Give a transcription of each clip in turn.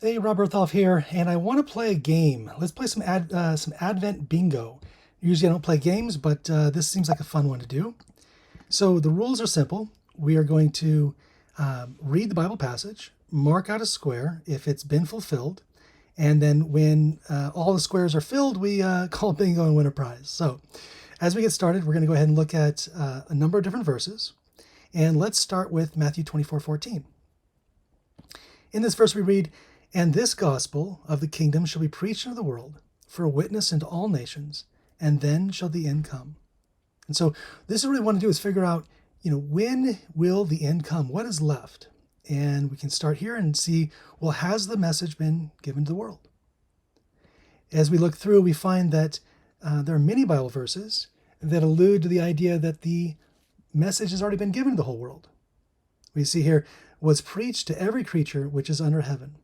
Hey, Rob Berthoff here, and I want to play a game. Let's play some Advent Bingo. Usually I don't play games, but this seems like a fun one to do. So the rules are simple. We are going to read the Bible passage, mark out a square if it's been fulfilled, and then when all the squares are filled, we call bingo and win a prize. So as we get started, we're going to go ahead and look at a number of different verses. And let's start with Matthew 24:14. In this verse we read, "And this gospel of the kingdom shall be preached unto the world for a witness unto all nations, and then shall the end come." And so this is what we want to do is figure out, when will the end come? What is left? And we can start here and see, well, has the message been given to the world? As we look through, we find that there are many Bible verses that allude to the idea that the message has already been given to the whole world. We see here, was preached to every creature which is under heaven.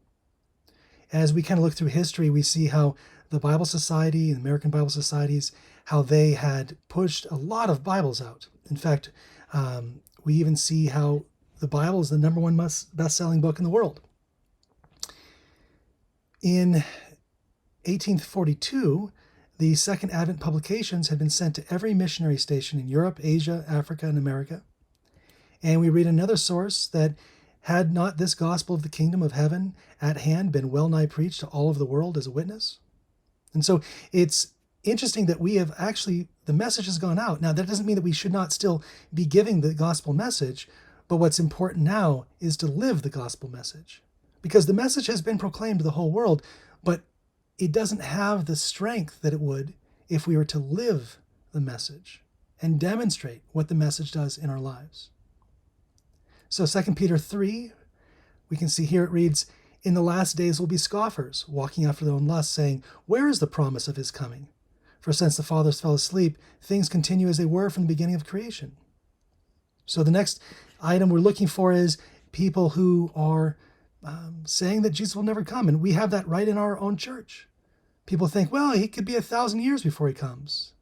As we kind of look through history, we see how the Bible Society and American Bible Societies, how they had pushed a lot of Bibles out. In fact, we even see how the Bible is the number one best-selling book in the world. In 1842, the Second Advent publications had been sent to every missionary station in Europe, Asia, Africa, and America. And we read another source that had not this gospel of the kingdom of heaven at hand been well nigh preached to all of the world as a witness? And so it's interesting that we have actually, the message has gone out. Now, that doesn't mean that we should not still be giving the gospel message, but what's important now is to live the gospel message. Because the message has been proclaimed to the whole world, but it doesn't have the strength that it would if we were to live the message and demonstrate what the message does in our lives. So 2 Peter 3, we can see here it reads, "In the last days will be scoffers, walking after their own lusts, saying, Where is the promise of his coming? For since the fathers fell asleep, things continue as they were from the beginning of creation." So the next item we're looking for is people who are saying that Jesus will never come. And we have that right in our own church. People think, well, he could be 1,000 years before he comes.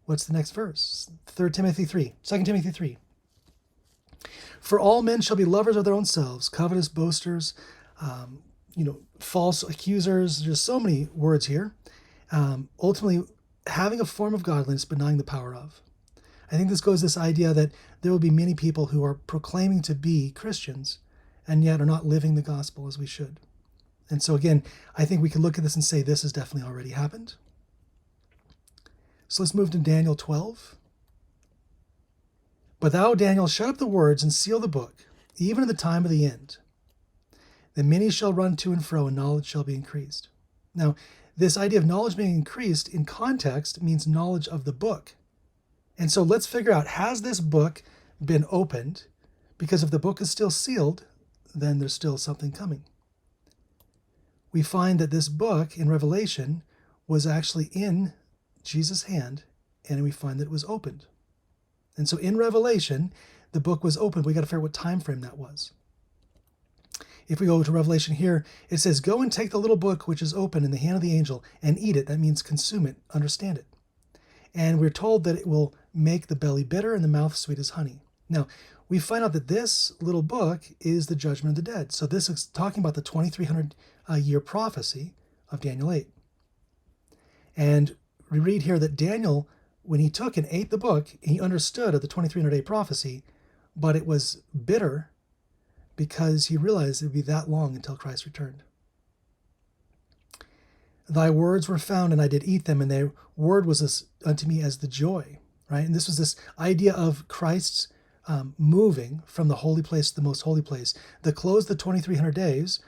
What's the next verse? 2 Timothy 3. "For all men shall be lovers of their own selves, covetous, boasters, false accusers." There's so many words here. Ultimately, having a form of godliness, but denying the power of. I think this goes to this idea that there will be many people who are proclaiming to be Christians and yet are not living the gospel as we should. And so again, I think we can look at this and say this has definitely already happened. So let's move to Daniel 12. "But thou, Daniel, shut up the words and seal the book, even at the time of the end. Then many shall run to and fro, and knowledge shall be increased." Now, this idea of knowledge being increased in context means knowledge of the book. And so let's figure out, has this book been opened? Because if the book is still sealed, then there's still something coming. We find that this book in Revelation was actually in Jesus' hand, and we find that it was opened. And so in Revelation, the book was opened. We got to figure out what time frame that was. If we go to Revelation here, it says, "Go and take the little book which is open in the hand of the angel and eat it." That means consume it, understand it. And we're told that it will make the belly bitter and the mouth sweet as honey. Now, we find out that this little book is the judgment of the dead. So this is talking about the 2300 year prophecy of Daniel 8. And we read here that Daniel, when he took and ate the book, he understood of the 2300 day prophecy, but it was bitter because he realized it would be that long until Christ returned. "Thy words were found, and I did eat them, and thy word was unto me as the joy." Right? And this was this idea of Christ's moving from the holy place to the most holy place. The close of the 2300 days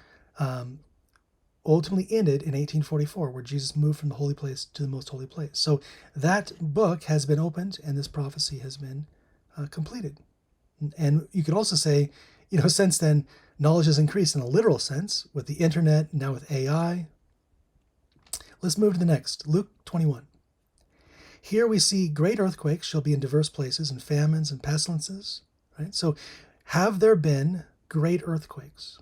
ultimately ended in 1844, where Jesus moved from the holy place to the most holy place. So that book has been opened, and this prophecy has been completed. And you could also say, since then, knowledge has increased in a literal sense with the internet, now with AI. Let's move to the next, Luke 21. "Here we see great earthquakes shall be in diverse places, and famines and pestilences." Right? So have there been great earthquakes?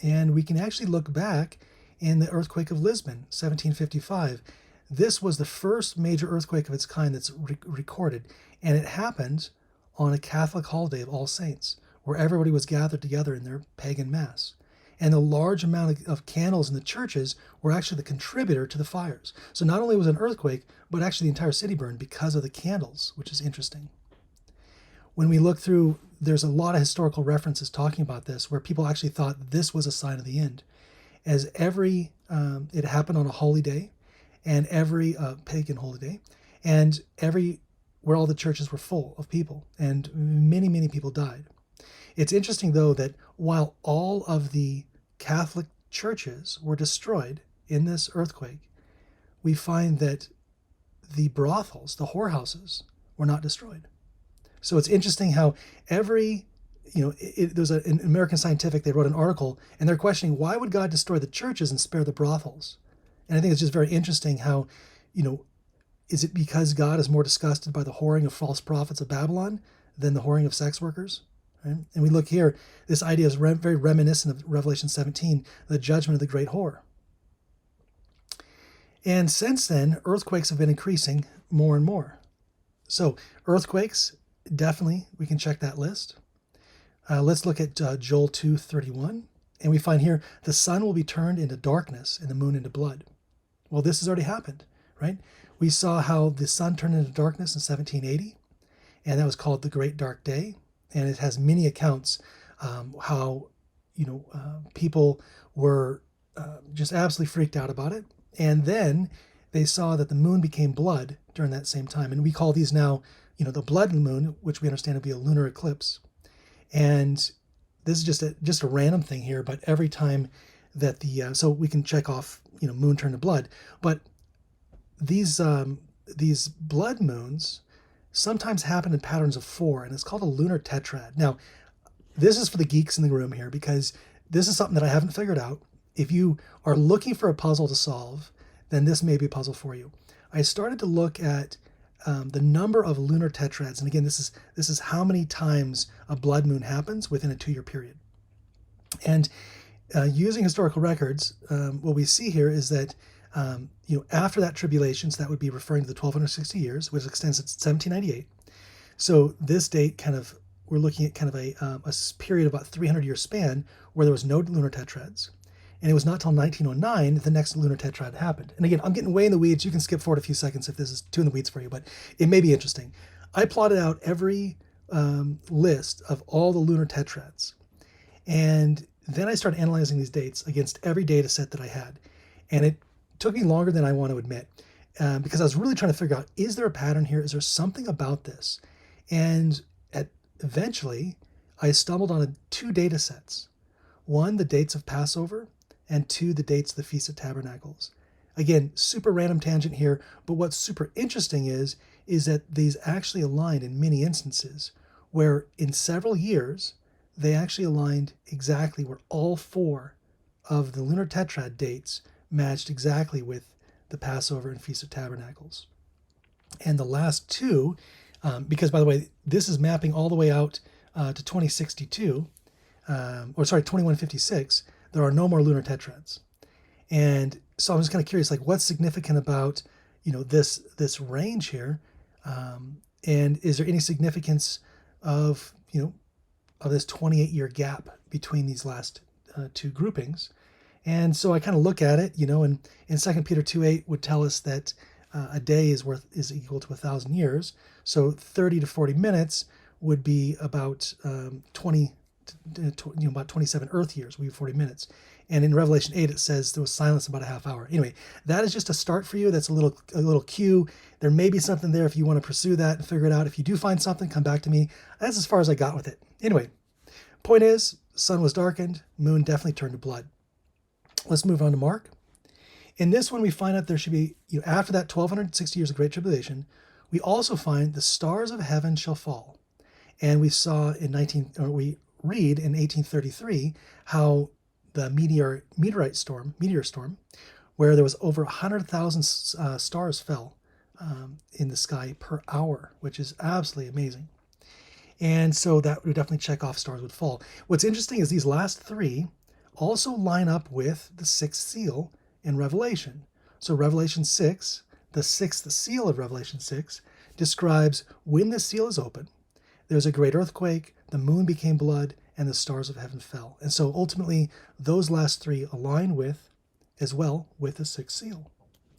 And we can actually look back in the earthquake of Lisbon, 1755. This was the first major earthquake of its kind that's recorded, and it happened on a Catholic holiday of All Saints, where everybody was gathered together in their pagan mass. And the large amount of candles in the churches were actually the contributor to the fires. So not only was it an earthquake, but actually the entire city burned because of the candles, which is interesting. When we look through, there's a lot of historical references talking about this, where people actually thought this was a sign of the end. As it happened on a holy day, and every pagan holy day, and where all the churches were full of people, and many, many people died. It's interesting, though, that while all of the Catholic churches were destroyed in this earthquake, we find that the brothels, the whorehouses, were not destroyed. So it's interesting how there's an American Scientific, they wrote an article, and they're questioning, why would God destroy the churches and spare the brothels? And I think it's just very interesting how, is it because God is more disgusted by the whoring of false prophets of Babylon than the whoring of sex workers? Right? And we look here, this idea is very reminiscent of Revelation 17, the judgment of the great whore. And since then, earthquakes have been increasing more and more. So earthquakes, definitely, we can check that list. Let's look at Joel 2:31. And we find here, the sun will be turned into darkness and the moon into blood. Well, this has already happened, right? We saw how the sun turned into darkness in 1780, and that was called the Great Dark Day. And it has many accounts how people were just absolutely freaked out about it. And then they saw that the moon became blood during that same time. And we call these now, the blood moon, which we understand to be a lunar eclipse. And this is just a random thing here, but every time that so we can check off, moon turned to blood. But these blood moons sometimes happen in patterns of 4, and it's called a lunar tetrad. Now, this is for the geeks in the room here, because this is something that I haven't figured out. If you are looking for a puzzle to solve, then this may be a puzzle for you. I started to look at the number of lunar tetrads, and again, this is how many times a blood moon happens within a 2-year period. And using historical records, what we see here is that after that tribulation, so that would be referring to the 1260 years, which extends to 1798. So this date we're looking at kind of a period of about 300-year span where there was no lunar tetrads. And it was not till 1909 that the next lunar tetrad happened. And again, I'm getting way in the weeds. You can skip forward a few seconds if this is too in the weeds for you, but it may be interesting. I plotted out every list of all the lunar tetrads. And then I started analyzing these dates against every data set that I had. And it took me longer than I want to admit, because I was really trying to figure out, is there a pattern here? Is there something about this? And eventually, I stumbled on 2 data sets. One, the dates of Passover, and 2, the dates of the Feast of Tabernacles. Again, super random tangent here, but what's super interesting is that these actually aligned in many instances, where in several years, they actually aligned exactly where all 4 of the lunar tetrad dates matched exactly with the Passover and Feast of Tabernacles. And the last 2, because by the way, this is mapping all the way out to 2062, 2156, there are no more lunar tetrads. And so I'm just kind of curious, what's significant about, this range here? And is there any significance of this 28-year gap between these last 2 groupings? And so I kind of look at it, and in 2 Peter 2:8 would tell us that a day is equal to 1,000 years. So 30 to 40 minutes would be about 27 Earth years, would be 40 minutes. And in Revelation 8, it says there was silence about a half hour. Anyway, that is just a start for you. That's a little cue. There may be something there if you want to pursue that and figure it out. If you do find something, come back to me. That's as far as I got with it. Anyway, point is, sun was darkened, moon definitely turned to blood. Let's move on to Mark. In this one, we find out there should be, after that 1260 years of Great Tribulation, we also find the stars of heaven shall fall. And we read in 1833 how the meteor storm, where there was over 100,000 stars fell in the sky per hour, which is absolutely amazing. And so that would definitely check off stars would fall. What's interesting is these last 3 also line up with the 6th seal in Revelation. So Revelation 6, the 6th seal of Revelation 6, describes when the seal is open, there's a great earthquake, the moon became blood, and the stars of heaven fell. And so ultimately, those last three align with, as well, with the sixth seal.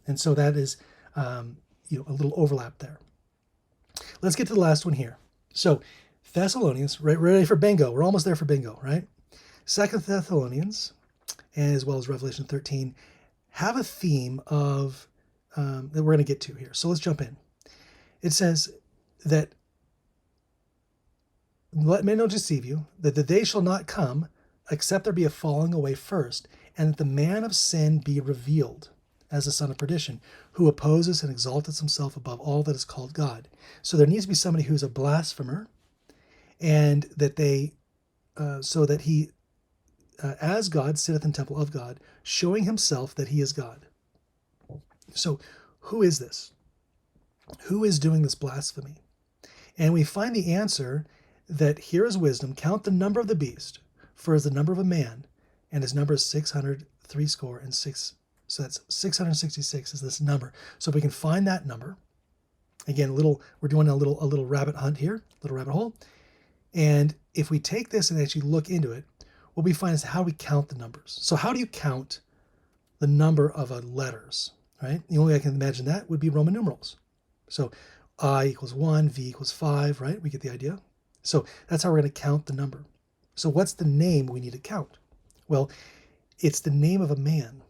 And so that is, a little overlap there. Let's get to the last one here. So Thessalonians, ready for bingo. We're almost there for bingo, right? 2 Thessalonians, as well as Revelation 13, have a theme of that we're going to get to here. So let's jump in. It says that, let men not deceive you, that the day shall not come, except there be a falling away first, and that the man of sin be revealed, as the son of perdition, who opposes and exalteth himself above all that is called God. So there needs to be somebody who's a blasphemer, and that they, so that he, as God, sitteth in the temple of God, showing himself that he is God. So who is this? Who is doing this blasphemy? And we find the answer that here is wisdom, count the number of the beast, for as the number of a man, and his number is 666. So that's 666 is this number. So if we can find that number, again, we're doing a little rabbit hunt here, little rabbit hole. And if we take this and actually look into it, what we find is how we count the numbers. So how do you count the number of letters, right? The only way I can imagine that would be Roman numerals. So I equals 1, V equals 5, right? We get the idea. So that's how we're going to count the number. So what's the name we need to count? Well, it's the name of a man.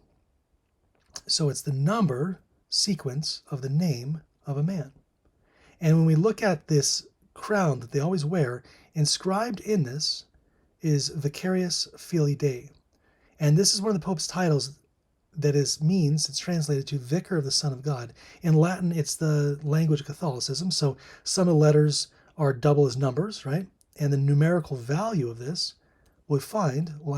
So it's the number sequence of the name of a man. And when we look at this crown that they always wear, inscribed in this is Vicarius Filii Dei. And this is one of the Pope's titles that it's translated to Vicar of the Son of God. In Latin, it's the language of Catholicism. So some of the letters are double as numbers, right? And the numerical value of this will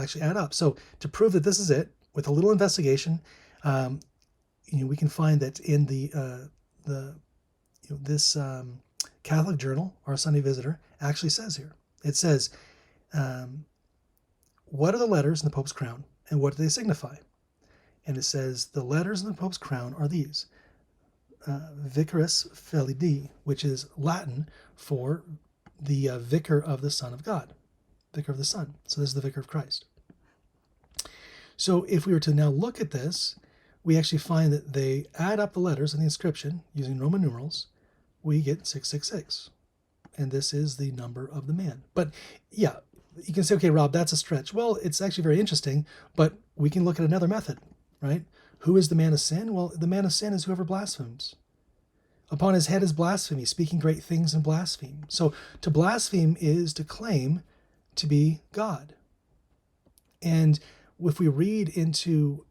actually add up. So to prove that this is it, with a little investigation, we can find that in this Catholic journal, Our Sunday Visitor, actually says here. It says, what are the letters in the Pope's crown, and what do they signify? And it says the letters in the Pope's crown are these: Vicarius Filii Dei, which is Latin for the Vicar of the Son of God, Vicar of the Son. So this is the Vicar of Christ. So if we were to now look at this, we actually find that they add up the letters in the inscription using Roman numerals. We get 666. And this is the number of the man. But yeah, you can say, okay, Rob, that's a stretch. Well, it's actually very interesting, but we can look at another method, right? Who is the man of sin? Well, the man of sin is whoever blasphemes. Upon his head is blasphemy, speaking great things and blaspheme. So to blaspheme is to claim to be God. And if we read into,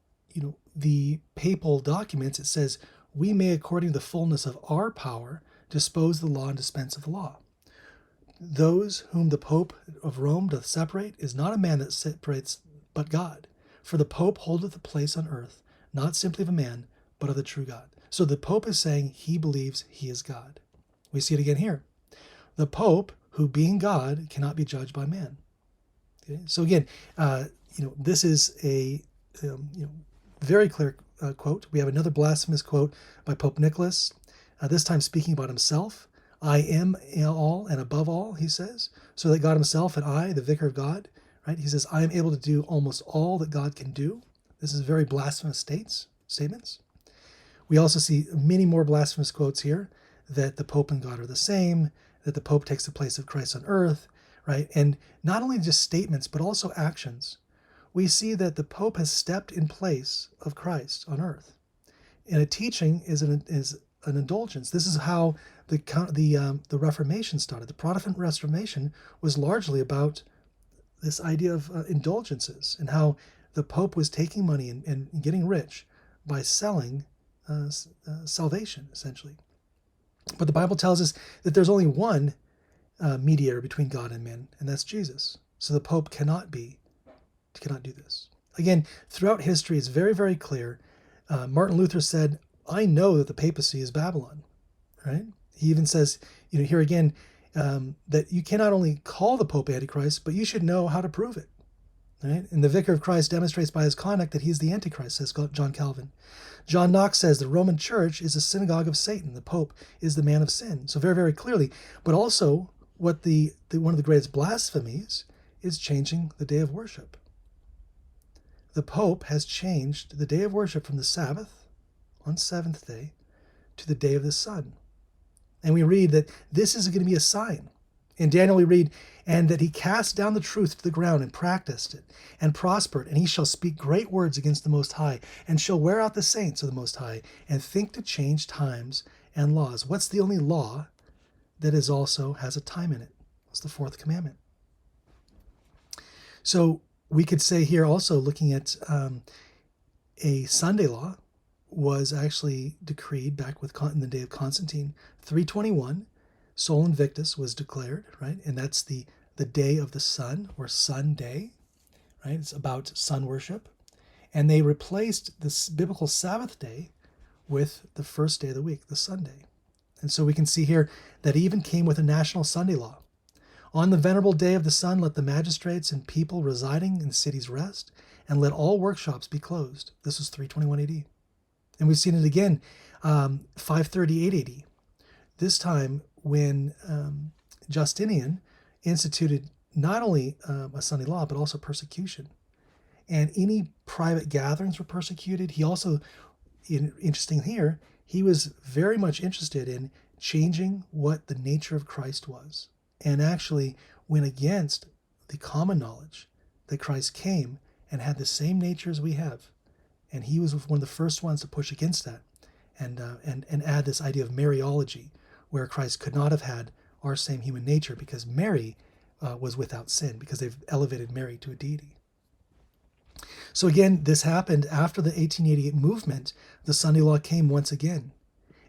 the papal documents, it says, we may, according to the fullness of our power, dispose the law and dispense of the law. Those whom the Pope of Rome doth separate is not a man that separates, but God. For the Pope holdeth the place on earth, not simply of a man, but of the true God. So the Pope is saying he believes he is God. We see it again here. The Pope, who being God, cannot be judged by man. Okay? So again, this is a very clear quote. We have another blasphemous quote by Pope Nicholas, this time speaking about himself. I am all and above all, he says, so that God himself and I, the Vicar of God, right? He says, I am able to do almost all that God can do. This is very blasphemous statements. We also see many more blasphemous quotes here, that the Pope and God are the same, that the Pope takes the place of Christ on earth, right? And not only just statements, but also actions. We see that the Pope has stepped in place of Christ on earth. And a teaching is an indulgence. This is how the Reformation started. The Protestant Reformation was largely about this idea of indulgences, and how the Pope was taking money and getting rich by selling salvation, essentially. But the Bible tells us that there's only one mediator between God and men, and that's Jesus. So the Pope cannot do this. Again, throughout history, it's very, very clear. Martin Luther said, I know that the papacy is Babylon, right? He even says, here again, that you cannot only call the Pope Antichrist, but you should know how to prove it, right? And the Vicar of Christ demonstrates by his conduct that he's the Antichrist, says John Calvin. John Knox says the Roman Church is a synagogue of Satan. The Pope is the man of sin. So very, very clearly, but also what one of the greatest blasphemies is changing the day of worship. The Pope has changed the day of worship from the Sabbath on seventh day to the day of the sun. And we read that this is going to be a sign. In Daniel we read, and that he cast down the truth to the ground and practiced it and prospered, and he shall speak great words against the Most High and shall wear out the saints of the Most High and think to change times and laws. What's the only law that is also has a time in it? It's the fourth commandment. So we could say here also, looking at a Sunday law was actually decreed back in the day of Constantine. 321, Sol Invictus was declared, right? And that's the day of the sun, or sun day, right? It's about sun worship. And they replaced this biblical Sabbath day with the first day of the week, the Sunday. And so we can see here that it even came with a national Sunday law. On the venerable day of the sun, let the magistrates and people residing in the cities rest, and let all workshops be closed. This was 321 AD. And we've seen it again, 538 AD. This time when Justinian instituted not only a Sunday law, but also persecution. And any private gatherings were persecuted. He also, interesting here, he was very much interested in changing what the nature of Christ was, and actually went against the common knowledge that Christ came and had the same nature as we have. And he was one of the first ones to push against that and add this idea of Mariology, where Christ could not have had our same human nature because Mary was without sin, because they've elevated Mary to a deity. So again, this happened after the 1888 movement. The Sunday law came once again.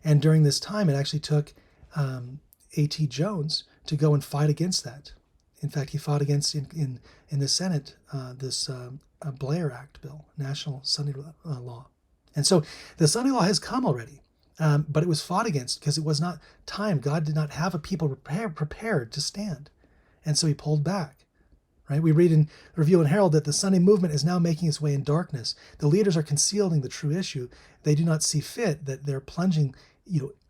And during this time, it actually took A.T. Jones to go and fight against that. In fact, he fought against in the Senate this Blair Act bill, National Sunday Law. And so the Sunday law has come already, but it was fought against because it was not time. God did not have a people prepared to stand. And so he pulled back. Right? We read in Review and Herald that the Sunday movement is now making its way in darkness. The leaders are concealing the true issue. They do not see fit that they're plunging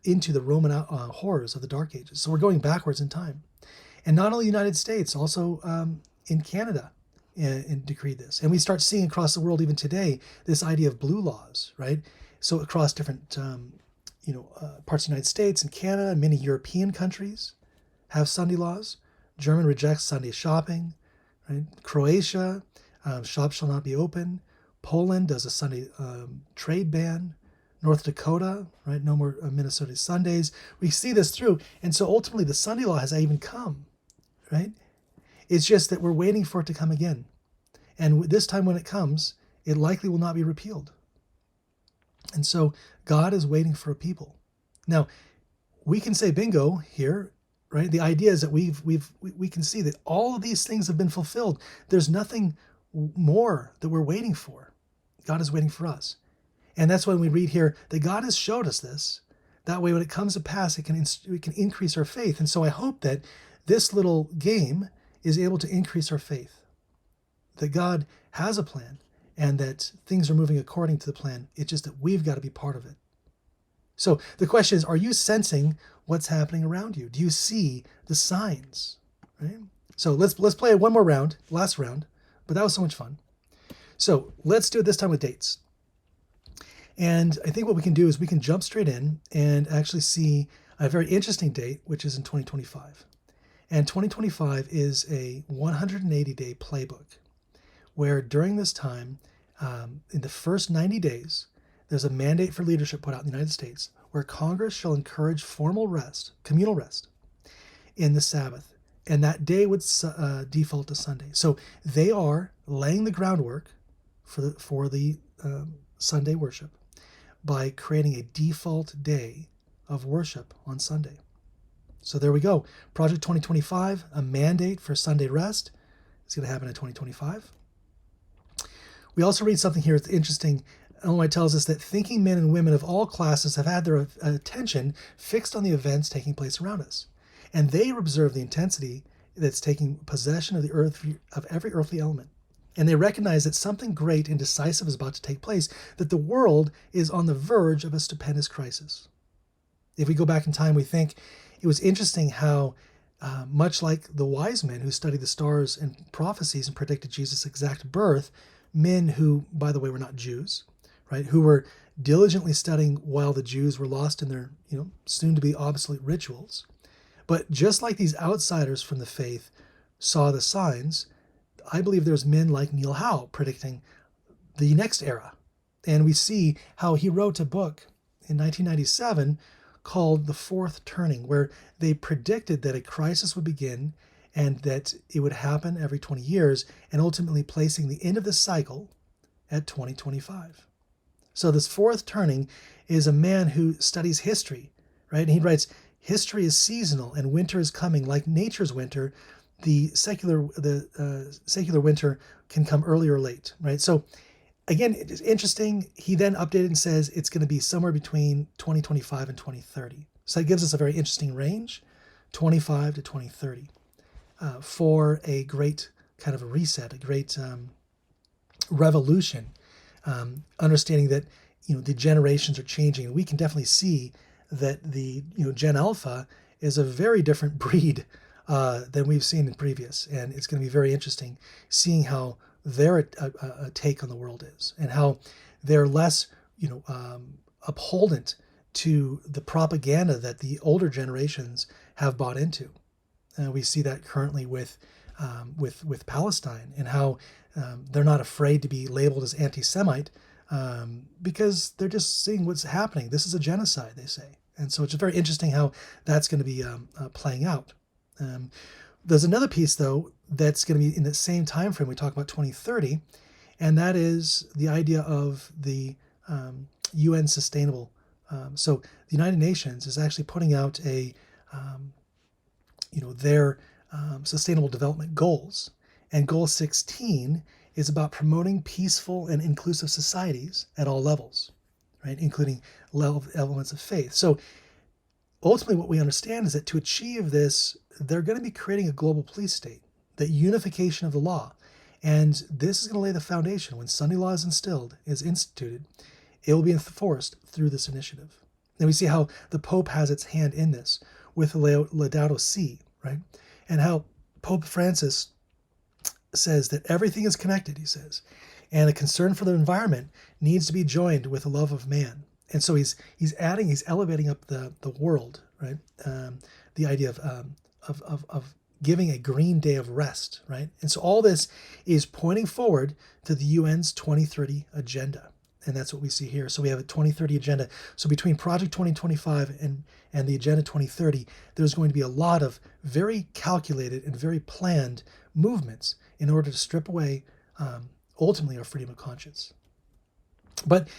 into the Roman horrors of the Dark Ages. So we're going backwards in time. And not only the United States, also in Canada, and decreed this. And we start seeing across the world even today this idea of blue laws, right? So across different parts of the United States and Canada, many European countries have Sunday laws. Germany rejects Sunday shopping. Right? Croatia, shops shall not be open. Poland does a Sunday trade ban. North Dakota, right? No more Minnesota Sundays. We see this through. And so ultimately the Sunday law has even come, right? It's just that we're waiting for it to come again. And this time when it comes, it likely will not be repealed. And so God is waiting for a people. Now, we can say bingo here, right? The idea is that we can see that all of these things have been fulfilled. There's nothing more that we're waiting for. God is waiting for us. And that's when we read here that God has showed us this. That way, when it comes to pass, we can increase our faith. And so I hope that this little game is able to increase our faith. That God has a plan and that things are moving according to the plan. It's just that we've got to be part of it. So the question is, are you sensing what's happening around you? Do you see the signs? Right? So let's play one more round, last round, but that was so much fun. So let's do it this time with dates. And I think what we can do is we can jump straight in and actually see a very interesting date, which is in 2025. And 2025 is a 180-day playbook, where during this time, in the first 90 days, there's a mandate for leadership put out in the United States where Congress shall encourage formal rest, communal rest, in the Sabbath. And that day would default to Sunday. So they are laying the groundwork for the Sunday worship by creating a default day of worship on Sunday. So there we go. Project 2025, a mandate for Sunday rest. It's going to happen in 2025. We also read something here that's interesting. Ellen White tells us that thinking men and women of all classes have had their attention fixed on the events taking place around us. And they observe the intensity that's taking possession of the earth, of every earthly element. And they recognize that something great and decisive is about to take place, that the world is on the verge of a stupendous crisis. If we go back in time, we think it was interesting how much like the wise men who studied the stars and prophecies and predicted Jesus' exact birth, men who, by the way, were not Jews, right? Who were diligently studying while the Jews were lost in their, soon to be obsolete rituals. But just like these outsiders from the faith saw the signs, I believe there's men like Neil Howe predicting the next era. And we see how he wrote a book in 1997 called The Fourth Turning, where they predicted that a crisis would begin and that it would happen every 20 years, and ultimately placing the end of the cycle at 2025. So this Fourth Turning is a man who studies history, right? And he writes, history is seasonal and winter is coming like nature's winter. The secular winter can come early or late, right? So again, it's interesting. He then updated and says it's going to be somewhere between 2025 and 2030. So that gives us a very interesting range, 25 to 2030, for a great kind of a reset, a great revolution. Understanding that the generations are changing, and we can definitely see that the Gen Alpha is a very different breed than we've seen in previous, and it's going to be very interesting seeing how their take on the world is, and how they're less upholdent to the propaganda that the older generations have bought into. We see that currently with Palestine, and how they're not afraid to be labeled as anti-Semite because they're just seeing what's happening. This is a genocide, they say. And so it's very interesting how that's going to be playing out. There's another piece, though, that's going to be in the same time frame. We talk about 2030, and that is the idea of the UN sustainable. So the United Nations is actually putting out their sustainable development goals. And goal 16 is about promoting peaceful and inclusive societies at all levels, right? Including elements of faith. So ultimately what we understand is that to achieve this, they're going to be creating a global police state, the unification of the law. And this is going to lay the foundation. When Sunday law is instituted, it will be enforced through this initiative. And we see how the Pope has its hand in this with Laudato Si, right? And how Pope Francis says that everything is connected, he says, and a concern for the environment needs to be joined with a love of man. And so he's elevating up the world, right? The idea of giving a green day of rest, right? And so all this is pointing forward to the UN's 2030 agenda. And that's what we see here. So we have a 2030 agenda. So between Project 2025 and the Agenda 2030, there's going to be a lot of very calculated and very planned movements in order to strip away, ultimately, our freedom of conscience. But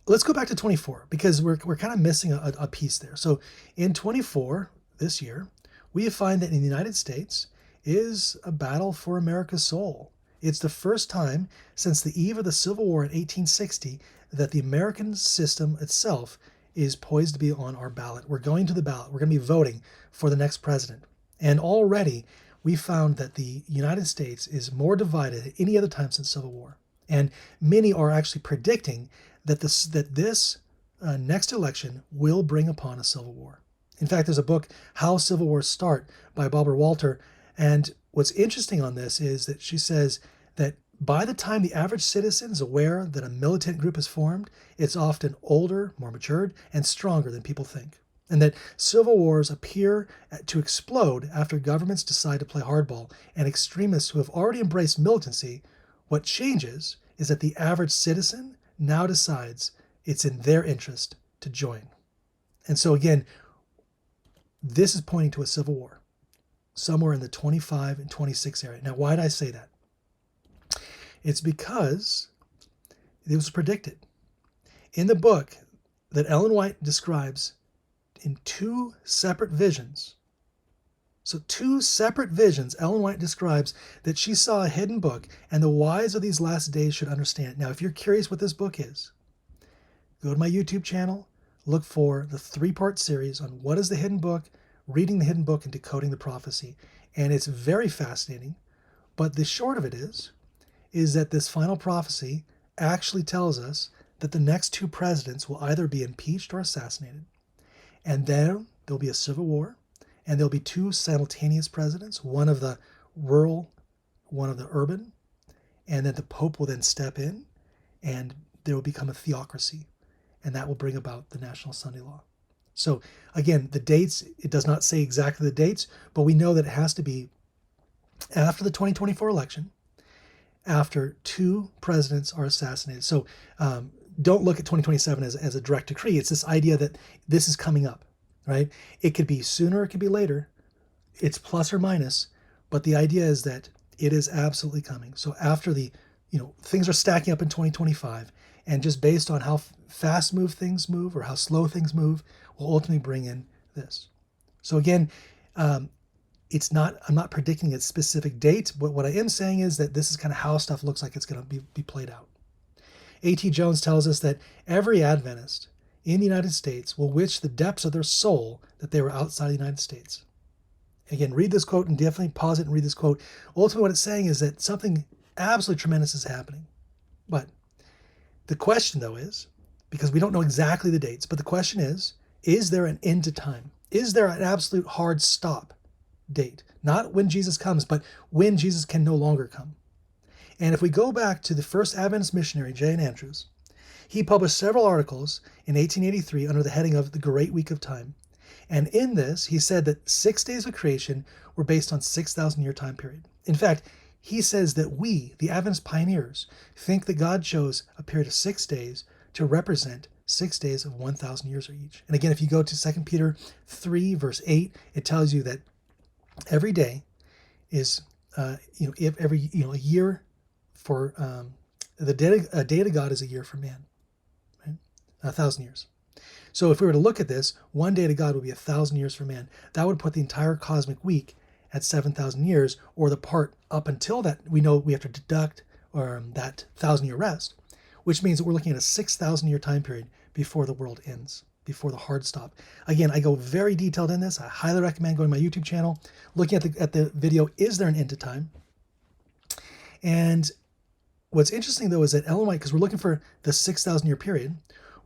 let's go back to 24, because we're kind of missing a piece there. So in 24, this year, we find that in the United States is a battle for America's soul. It's the first time since the eve of the Civil War in 1860 that the American system itself is poised to be on our ballot. We're going to the ballot. We're going to be voting for the next president. And already we found that the United States is more divided than any other time since Civil War. And many are actually predicting that this next election will bring upon a civil war. In fact, there's a book, How Civil Wars Start, by Barbara Walter. And what's interesting on this is that she says that by the time the average citizen is aware that a militant group is formed, it's often older, more matured, and stronger than people think. And that civil wars appear to explode after governments decide to play hardball, and extremists who have already embraced militancy, what changes is that the average citizen now decides it's in their interest to join. And so again, this is pointing to a civil war somewhere in the 25 and 26 area. Now, why did I say that? It's because it was predicted. In the book that Ellen White describes in two separate visions, so two separate visions, Ellen White describes that she saw a hidden book, and the wise of these last days should understand. Now, if you're curious what this book is, go to my YouTube channel, look for the 3-part series on what is the hidden book, reading the hidden book, and decoding the prophecy. And it's very fascinating. But the short of it is that this final prophecy actually tells us that the next 2 presidents will either be impeached or assassinated. And then there'll be a civil war. and there'll be two simultaneous presidents, one of the rural, one of the urban, and then the Pope will then step in, and there will become a theocracy, and that will bring about the National Sunday Law. So again, the dates, it does not say exactly the dates, but we know that it has to be after the 2024 election, after two presidents are assassinated. So don't look at 2027 as a direct decree. It's this idea that this is coming up, right? It could be sooner, it could be later. It's plus or minus, but the idea is that it is absolutely coming. So after things are stacking up in 2025, and just based on how fast things move or how slow things move, will ultimately bring in this. So again, I'm not predicting a specific date, but what I am saying is that this is kind of how stuff looks like it's going to be played out. A.T. Jones tells us that every Adventist in the United States will wish the depths of their soul that they were outside the United States. Again, read this quote and definitely pause it and read this quote. Ultimately, what it's saying is that something absolutely tremendous is happening. But the question, though, is, because we don't know exactly the dates, but the question is there an end to time? Is there an absolute hard stop date? Not when Jesus comes, but when Jesus can no longer come. And if we go back to the first Adventist missionary, J.N. Andrews, he published several articles in 1883 under the heading of The Great Week of Time. And in this, he said that 6 days of creation were based on 6,000-year time period. In fact, he says that we, the Adventist pioneers, think that God chose a period of 6 days to represent 6 days of 1,000 years each. And again, if you go to 2 Peter 3, verse 8, it tells you that every day is, a year for a day to God is a year for man, right? 1,000 years. So if we were to look at this, 1 day to God would be 1,000 years for man. That would put the entire cosmic week at 7,000 years, or the part up until that we know we have to deduct that 1,000-year rest, which means that we're looking at a 6,000-year time period before the world ends, before the hard stop. Again, I go very detailed in this. I highly recommend going to my YouTube channel, looking at the video, Is There an End to Time? And what's interesting, though, is that Ellen White, because we're looking for the 6,000-year period,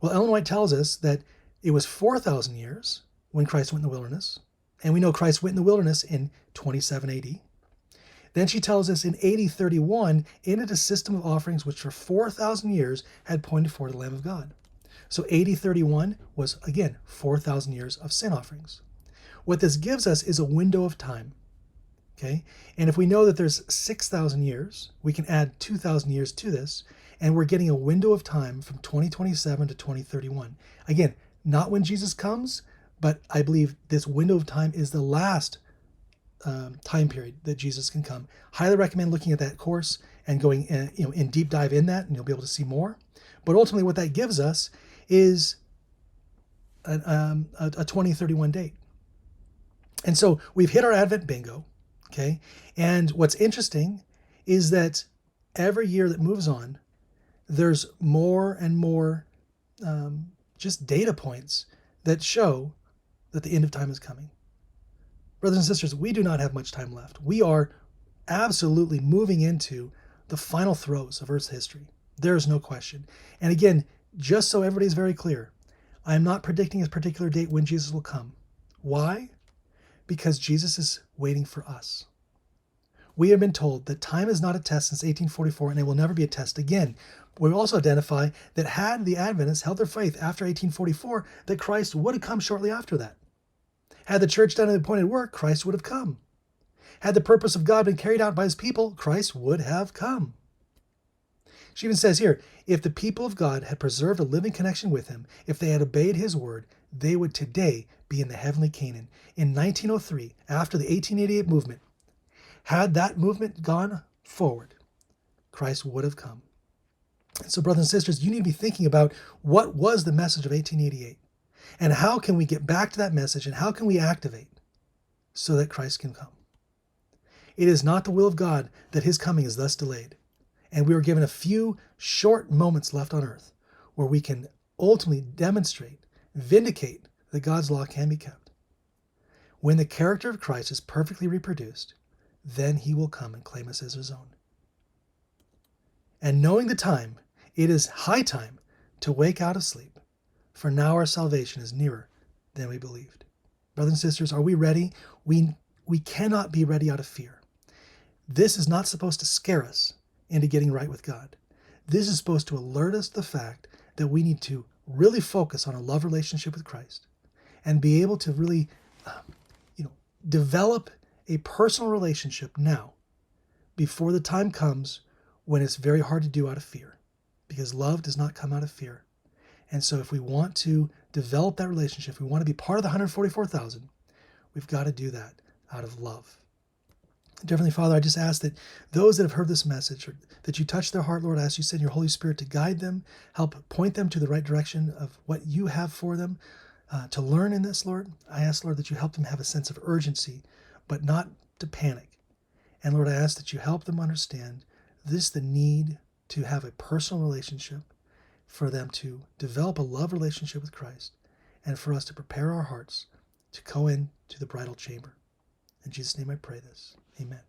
well, Ellen White tells us that it was 4,000 years when Christ went in the wilderness, and we know Christ went in the wilderness in 27 AD. Then she tells us in AD 31 ended a system of offerings which for 4,000 years had pointed forward the Lamb of God. So AD 31 was, again, 4,000 years of sin offerings. What this gives us is a window of time. Okay? And if we know that there's 6,000 years, we can add 2,000 years to this, and we're getting a window of time from 2027 to 2031. Again, not when Jesus comes, but I believe this window of time is the last time period that Jesus can come. Highly recommend looking at that course and going in deep dive in that, and you'll be able to see more. But ultimately, what that gives us is a 2031 date. And so we've hit our Advent bingo, okay? And what's interesting is that every year that moves on, there's more and more just data points that show that the end of time is coming. Brothers and sisters, we do not have much time left. We are absolutely moving into the final throes of Earth's history. There is no question. And again, just so everybody's very clear, I am not predicting a particular date when Jesus will come. Why? Because Jesus is waiting for us. We have been told that time is not a test since 1844, and it will never be a test again. We also identify that had the Adventists held their faith after 1844, that Christ would have come shortly after that. Had the church done the appointed work, Christ would have come. Had the purpose of God been carried out by his people, Christ would have come. She even says here, if the people of God had preserved a living connection with him, if they had obeyed his word, they would today be in the heavenly Canaan. In 1903, after the 1888 movement, had that movement gone forward, Christ would have come. And so, brothers and sisters, you need to be thinking about what was the message of 1888, and how can we get back to that message, and how can we activate so that Christ can come. It is not the will of God that his coming is thus delayed, and we are given a few short moments left on earth where we can ultimately demonstrate, vindicate that God's law can be kept. When the character of Christ is perfectly reproduced, then he will come and claim us as his own. And knowing the time, it is high time to wake out of sleep, for now our salvation is nearer than we believed. Brothers and sisters, are we ready? We cannot be ready out of fear. This is not supposed to scare us into getting right with God. This is supposed to alert us to the fact that we need to really focus on a love relationship with Christ and be able to really develop a personal relationship now before the time comes when it's very hard to do out of fear, because love does not come out of fear. And so if we want to develop that relationship, if we want to be part of the 144,000, we've got to do that out of love. Dear Heavenly Father, I just ask that those that have heard this message, or that you touch their heart, Lord, I ask you send your Holy Spirit to guide them, help point them to the right direction of what you have for them to learn in this, Lord. I ask, Lord, that you help them have a sense of urgency, but not to panic. And Lord, I ask that you help them understand the need to have a personal relationship, for them to develop a love relationship with Christ, and for us to prepare our hearts to go into the bridal chamber. In Jesus' name I pray this. Amen.